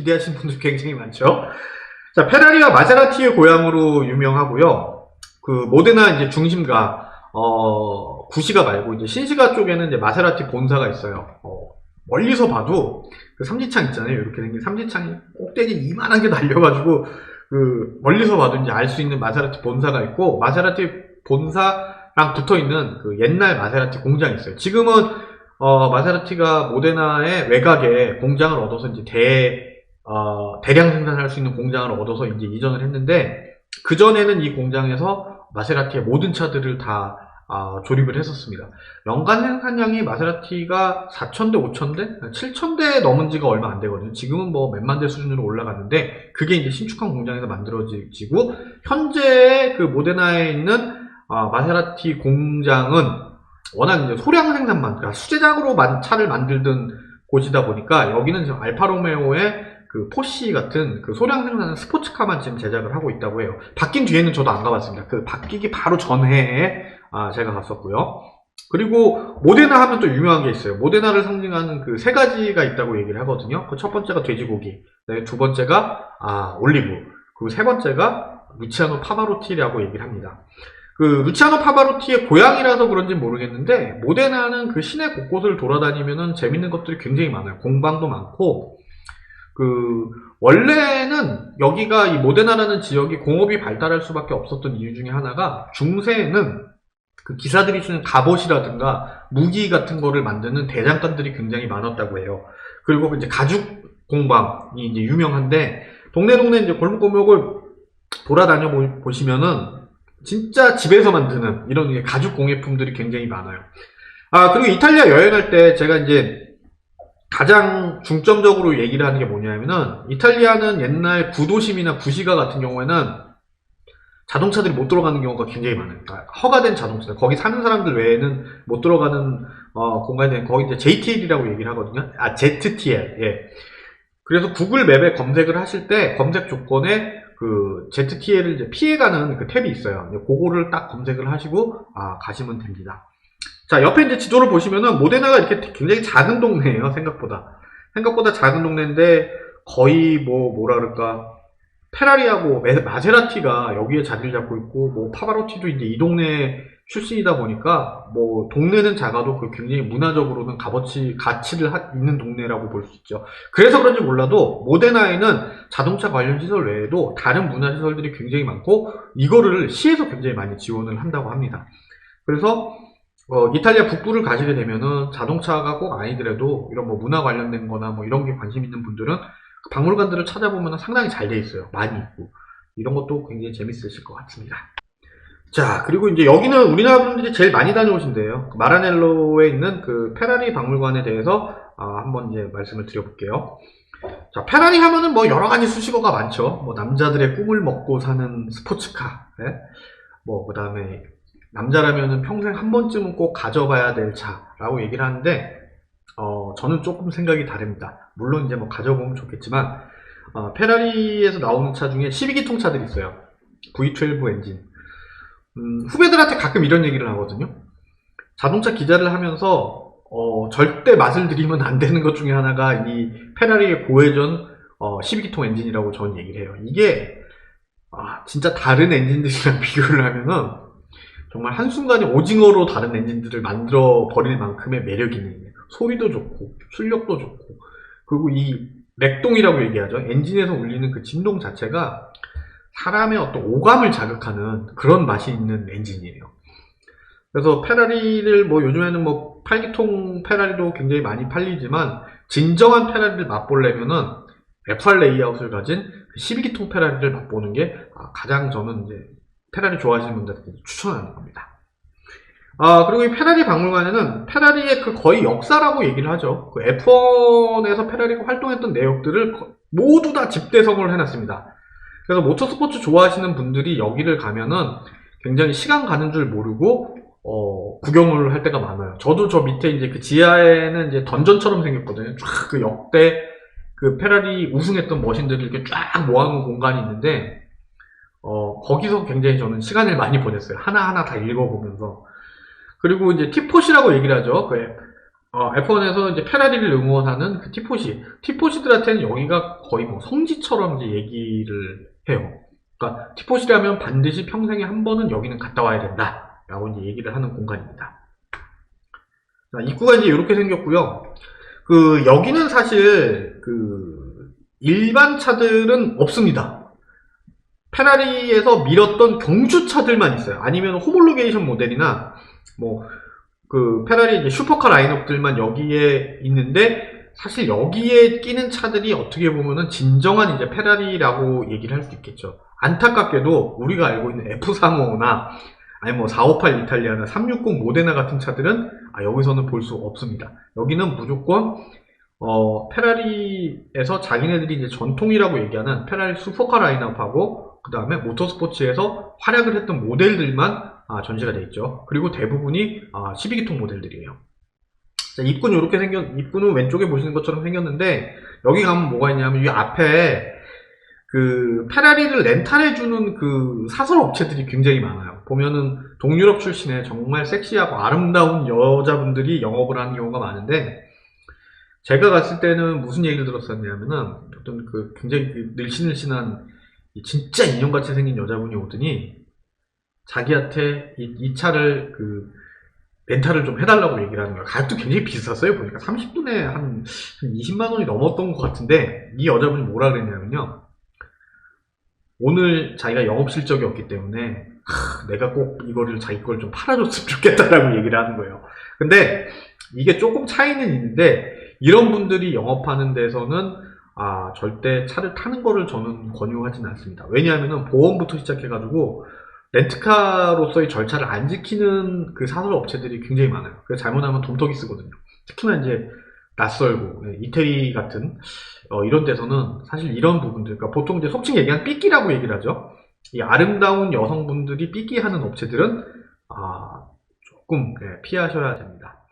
기대하시는 분들 굉장히 많죠. 자, 페라리가 마세라티의 고향으로 유명하고요. 그 모데나 이제 중심가 구시가 말고 이제 신시가 쪽에는 이제 마세라티 본사가 있어요. 멀리서 봐도 그 삼지창 있잖아요. 이렇게 생긴 삼지창이 꼭대기 이만한 게 달려가지고 그 멀리서 봐도 이제 알 수 있는 마세라티 본사가 있고, 마세라티 본사랑 붙어 있는 그 옛날 마세라티 공장이 있어요. 지금은 마세라티가 모데나의 외곽에 공장을 얻어서 이제 대량 생산할 수 있는 공장을 얻어서 이제 이전을 했는데, 그 전에는 이 공장에서 마세라티의 모든 차들을 다 조립을 했었습니다. 연간 생산량이 마세라티가 4,000대, 5,000대, 7,000대 넘은 지가 얼마 안 되거든요. 지금은 뭐 몇만 대 수준으로 올라갔는데, 그게 이제 신축한 공장에서 만들어지고, 현재 그 모데나에 있는 마세라티 공장은 워낙 이제 소량 생산만, 그러니까 수제작으로 차를 만들던 곳이다 보니까, 여기는 지금 알파로메오의 그 포시 같은 그 소량 생산한 스포츠카만 지금 제작을 하고 있다고 해요. 바뀐 뒤에는 저도 안 가봤습니다. 그 바뀌기 바로 전해에 제가 갔었고요. 그리고 모데나 하면 또 유명한 게 있어요. 모데나를 상징하는 그 세 가지가 있다고 얘기를 하거든요. 그 첫 번째가 돼지고기, 두 번째가 올리브, 그리고 세 번째가 루치아노 파바로티라고 얘기를 합니다. 그 루치아노 파바로티의 고향이라서 그런지 모르겠는데, 모데나는 그 시내 곳곳을 돌아다니면은 재밌는 것들이 굉장히 많아요. 공방도 많고, 원래는 여기가 이 모데나라는 지역이 공업이 발달할 수밖에 없었던 이유 중에 하나가, 중세에는 그 기사들이 쓰는 갑옷이라든가 무기 같은 거를 만드는 대장간들이 굉장히 많았다고 해요. 그리고 이제 가죽 공방이 이제 유명한데, 동네 이제 골목골목을 돌아다녀 보시면은 진짜 집에서 만드는 이런 가죽 공예품들이 굉장히 많아요. 그리고 이탈리아 여행할 때 제가 이제 가장 중점적으로 얘기를 하는 게 뭐냐면은, 이탈리아는 옛날 구도심이나 구시가 같은 경우에는 자동차들이 못 들어가는 경우가 굉장히 많아요. 그러니까 허가된 자동차들, 거기 사는 사람들 외에는 못 들어가는 공간이 되는, 거기 이제 JTL이라고 얘기를 하거든요. ZTL. 예. 그래서 구글 맵에 검색을 하실 때 검색 조건에 그 ZTL을 이제 피해가는 그 탭이 있어요. 그거를 딱 검색을 하시고 가시면 됩니다. 자, 옆에 이제 지도를 보시면은 모데나가 이렇게 굉장히 작은 동네예요. 생각보다 작은 동네인데, 거의 뭐라 그럴까, 페라리하고 마세라티가 여기에 자리를 잡고 있고, 뭐 파바로티도 이제 이 동네 출신이다 보니까, 뭐 동네는 작아도 그 굉장히 문화적으로는 가치를 있는 동네라고 볼 수 있죠. 그래서 그런지 몰라도 모데나에는 자동차 관련 시설 외에도 다른 문화 시설들이 굉장히 많고, 이거를 시에서 굉장히 많이 지원을 한다고 합니다. 그래서 이탈리아 북부를 가시게 되면은 자동차가 꼭 아니더라도 이런 뭐 문화 관련된 거나 뭐 이런 게 관심 있는 분들은 박물관들을 찾아보면 상당히 잘 돼 있어요. 많이 있고. 이런 것도 굉장히 재밌으실 것 같습니다. 자, 그리고 이제 여기는 우리나라 분들이 제일 많이 다녀오신 데요. 마라넬로에 있는 그 페라리 박물관에 대해서 한번 이제 말씀을 드려볼게요. 자, 페라리 하면은 뭐 여러 가지 수식어가 많죠. 뭐 남자들의 꿈을 먹고 사는 스포츠카, 뭐 그다음에 남자라면은 평생 한 번쯤은 꼭 가져봐야 될 차라고 얘기를 하는데, 저는 조금 생각이 다릅니다. 물론 이제 뭐 가져보면 좋겠지만, 페라리에서 나오는 차 중에 12기통 차들이 있어요. V12 엔진. 후배들한테 가끔 이런 얘기를 하거든요. 자동차 기자를 하면서, 절대 맛을 들이면 안 되는 것 중에 하나가 이 페라리의 고회전 12기통 엔진이라고 저는 얘기를 해요. 이게, 진짜 다른 엔진들이랑 비교를 하면은, 정말 한순간에 오징어로 다른 엔진들을 만들어 버릴 만큼의 매력이 있는, 소리도 좋고 출력도 좋고, 그리고 이 맥동이라고 얘기하죠. 엔진에서 울리는 그 진동 자체가 사람의 어떤 오감을 자극하는 그런 맛이 있는 엔진이에요. 그래서 페라리를 뭐 요즘에는 뭐 8기통 페라리도 굉장히 많이 팔리지만, 진정한 페라리를 맛보려면은 FR 레이아웃을 가진 12기통 페라리를 맛보는 게 가장 저는 이제 페라리 좋아하시는 분들한테 추천하는 겁니다. 그리고 이 페라리 박물관에는 페라리의 그 거의 역사라고 얘기를 하죠. 그 F1에서 페라리가 활동했던 내역들을 모두 다 집대성을 해놨습니다. 그래서 모터스포츠 좋아하시는 분들이 여기를 가면은 굉장히 시간 가는 줄 모르고 구경을 할 때가 많아요. 저도 저 밑에 이제 그 지하에는 이제 던전처럼 생겼거든요. 쫙 그 역대 그 페라리 우승했던 머신들을 이렇게 쫙 모아놓은 공간이 있는데, 거기서 굉장히 저는 시간을 많이 보냈어요. 하나하나 다 읽어보면서. 그리고 이제 T4C라고 얘기를 하죠. F1에서 이제 페라리를 응원하는 그 티포시들한테는 여기가 거의 뭐 성지처럼 이제 얘기를 해요. 그러니까 티포시라면 반드시 평생에 한 번은 여기는 갔다 와야 된다 라고 이제 얘기를 하는 공간입니다. 자, 입구가 이제 이렇게 생겼고요. 여기는 사실 일반 차들은 없습니다. 페라리에서 밀었던 경주차들만 있어요. 아니면 호몰로게이션 모델이나 페라리 이제 슈퍼카 라인업들만 여기에 있는데, 사실 여기에 끼는 차들이 어떻게 보면은 진정한 이제 페라리라고 얘기를 할 수 있겠죠. 안타깝게도 우리가 알고 있는 F355나 아니 458 이탈리아나 360 모데나 같은 차들은 여기서는 볼 수 없습니다. 여기는 무조건 페라리에서 자기네들이 이제 전통이라고 얘기하는 페라리 슈퍼카 라인업하고 그 다음에 모터스포츠에서 활약을 했던 모델들만 전시가 되어 있죠. 그리고 대부분이 12기통 모델들이에요. 자, 입구는 이렇게 입구는 왼쪽에 보시는 것처럼 생겼는데, 여기 가면 뭐가 있냐면 이 앞에 페라리를 렌탈해주는 사설 업체들이 굉장히 많아요. 보면은 동유럽 출신의 정말 섹시하고 아름다운 여자분들이 영업을 하는 경우가 많은데, 제가 갔을 때는 무슨 얘기를 들었었냐면은 어떤 굉장히 늘씬늘씬한 진짜 인형같이 생긴 여자분이 오더니 자기한테 이 차를 렌탈을 좀 해달라고 얘기를 하는 거예요. 가격도 굉장히 비쌌어요. 보니까 30분에 한 20만 원이 넘었던 것 같은데, 이 여자분이 뭐라 그랬냐면요, 오늘 자기가 영업 실적이 없기 때문에 내가 꼭 이거를 자기 걸 좀 팔아줬으면 좋겠다라고 얘기를 하는 거예요. 근데 이게 조금 차이는 있는데, 이런 분들이 영업하는 데서는 절대 차를 타는 거를 저는 권유하지는 않습니다. 왜냐하면 보험부터 시작해가지고 렌트카로서의 절차를 안 지키는 사설 업체들이 굉장히 많아요. 그래서 잘못하면 돈턱이 쓰거든요. 특히나 이제 낯설고 이태리 같은 이런 데서는 사실 이런 부분들, 그러니까 보통 이제 속칭 얘기한 삐끼라고 얘기를 하죠. 이 아름다운 여성분들이 삐끼하는 업체들은 조금 피하셔야 됩니다.